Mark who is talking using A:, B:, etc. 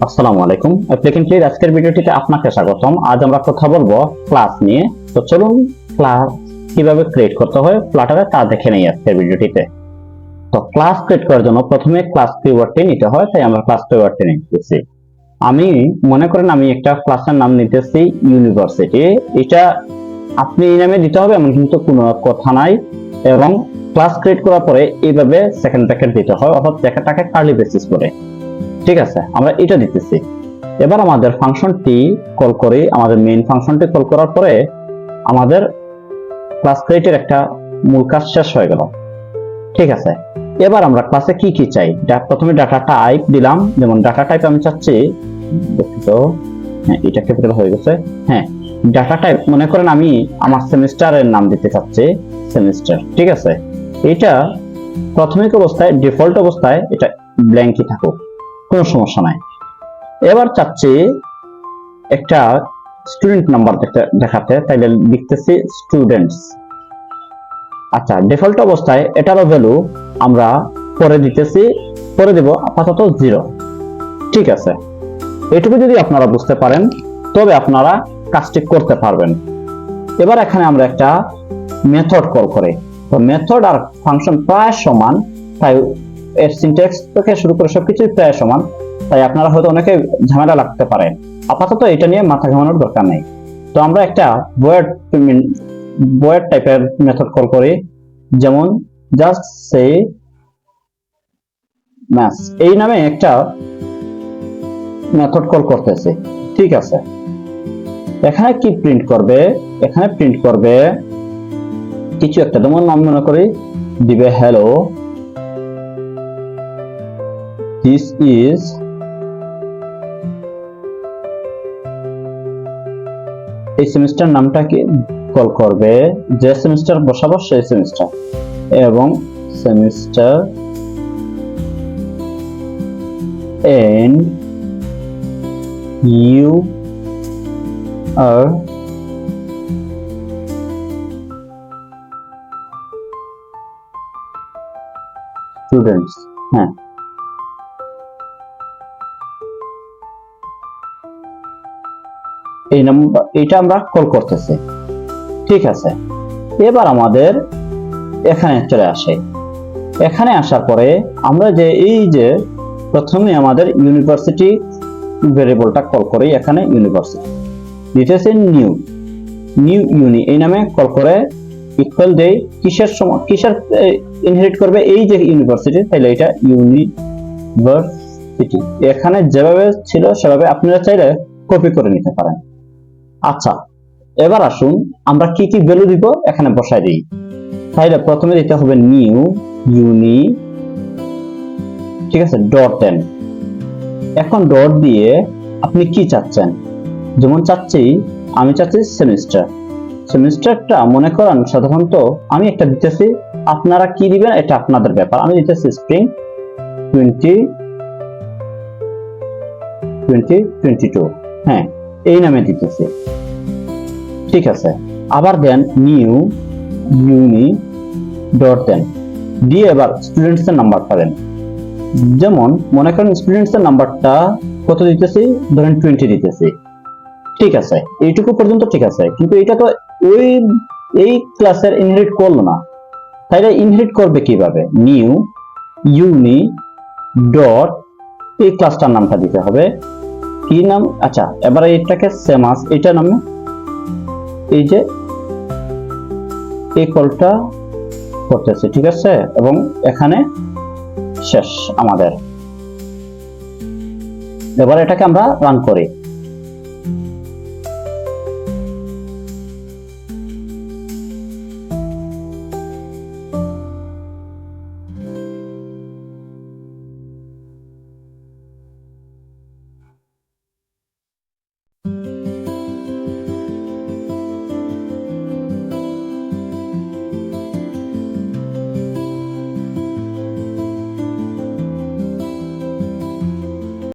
A: আসসালামু আলাইকুম। অ্যাপ্লিকেন্টলির আজকের ভিডিওটিতে আপনাকে স্বাগতম। আজ আমরা কথা বলবো ক্লাস নিয়ে। তো চলুন ক্লাস কিভাবে ক্রিয়েট করতে হয় ফ্লাটারে তা দেখে নেই আজকের ভিডিওটিতে। তো ক্লাস ক্রিয়েট করার জন্য প্রথমে ক্লাস কিওয়ার্ডটি নিতে হয়, তাই আমরা ক্লাস কিওয়ার্ডটি নিতেছি। আমি মনে করেন আমি একটা ক্লাসের নাম নিতেছি ইউনিভার্সিটি। এটা আপনি এই নামে দিতে হবে এমন কিন্তু কোনো কথা নাই, এবং ক্লাস ক্রিয়েট করার পরে এইভাবে সেকেন্ড ব্র্যাকেট দিতে হয়, অর্থাৎ ব্র্যাকেটটাকে কার্লি ব্রেসিস করে। ঠিক আছে, আমরা এটা দিতেছি। এবার আমাদের ফাংশনটি কল করি, আমাদের মেইন ফাংশনটি কল করার পরে আমাদের ক্লাস ক্রিয়েটের একটা মূল কাজ শেষ হয়ে গেল। ঠিক আছে, এবার আমরা ক্লাসে কি কি চাই, প্রথমে ডাটা টাইপ দিলাম। যেমন ডাটা টাইপ আমি চাচ্ছি, হ্যাঁ এটা ক্যাপিটাল হয়ে গেছে। হ্যাঁ, ডাটা টাইপ মনে করেন আমি আমার সেমিস্টারের নাম দিতে চাচ্ছি সেমিস্টার। ঠিক আছে, এটা প্রাথমিক অবস্থায় ডিফল্ট অবস্থায় এটা ব্ল্যাঙ্কই থাকুক, কোনো সমস্যা নাই। এবার চাচ্ছি একটা স্টুডেন্ট নাম্বার দেখাতে, তাইলে লিখতেছি স্টুডেন্টস। আচ্ছা, ডিফল্ট অবস্থায় এটারও ভ্যালু আমরা পরে দিতেছি, পরে দেব আপাতত 0। ঠিক আছে, এটুকু যদি আপনারা বুঝতে পারেন তবে আপনারা কাজটি করতে পারবেন। এবার এখানে আমরা একটা মেথড কল করি। তো মেথড আর ফাংশন প্রায় সমান, তাই এর সিনট্যাক্স থেকে শুরু করে সবকিছুই প্রায় সমান, তাই আপনারা হয়তো অনেকে ঝামেলা লাগতে পারে। আপাতত এটা নিয়ে মাথা ঘামানোর দরকার নেই। তো আমরা একটা ভয়েড টাইপের মেথড কল করি, যেমন জাস্ট সে ম্যাথস এই নামে একটা মেথড কল করতেছি। ঠিক আছে, এখানে কি প্রিন্ট করবে? এখানে প্রিন্ট করবে কিছু একটা, যেমন নাম মনে করি দিবে হ্যালো, দিস ইজ এই সেমিস্টার নামটা কি কল করবে, যে সেমিস্টার বসাবো সেই সেমিস্টার, এবং semester and you are students. হ্যাঁ, এই নাম্বার এটা আমরা কল করতেছি। ঠিক আছে, এবার আমাদের এখানে চলে আসে। এখানে আসার পরে আমরা যে এই যে প্রথমে আমাদের ইউনিভার্সিটি ভেরিয়েবলটা কল করি, এখানে ইউনিভার্সিটি দিতেছে নিউ ইউনি এই নামে কল করে ইকুয়াল দেই। কিসের সময় কিসের ইনহেরিট করবে? এই যে ইউনিভার্সিটি, তাইলে এটা ইউনিভার্সিটি এখানে যেভাবে ছিল সেভাবে আপনারা চাইলে কপি করে নিতে পারেন। আচ্ছা, এবার আসুন আমরা কি কি ভ্যালু দিব এখানে বসাই দিই। তাইলে প্রথমে দিতে হবে নিউ ইউনি। ঠিক আছে, ডট দেন। এখন ডট দিয়ে আপনি কি চাচ্ছেন, যেমন আমি চাচ্ছি সেমিস্টারটা মনে করেন সাধারণত আমি একটা দিতেছি, আপনারা কি দিবেন এটা আপনাদের ব্যাপার। আমি দিতেছি স্প্রিং 2022। হ্যাঁ, এই নামে দিতেছি। ঠিক আছে, আবার দেন নিউ ইউনি ডট দেন দিয়ে এবার স্টুডেন্টস এর নাম্বারটা দেন। যেমন মনে করেন স্টুডেন্টস এর নাম্বারটা কত দিতেছি, ধরেন 20 দিতেছি। ঠিক আছে, এইটুকু পর্যন্ত ঠিক আছে, কিন্তু এটা তো এই ক্লাসের ইনহেরিট করলো না, তাইলে ইনহেরিট করবে কিভাবে? নিউ ইউনি ডট এই ক্লাসটার নামটা দিতে হবে। কি নাম? আচ্ছা, এবার এটাকে সেমাস এটা নামে এই যে এই কলটা করতেছে। ঠিক আছে, এবং এখানে শেষ আমাদের। এবার এটাকে আমরা রান করি।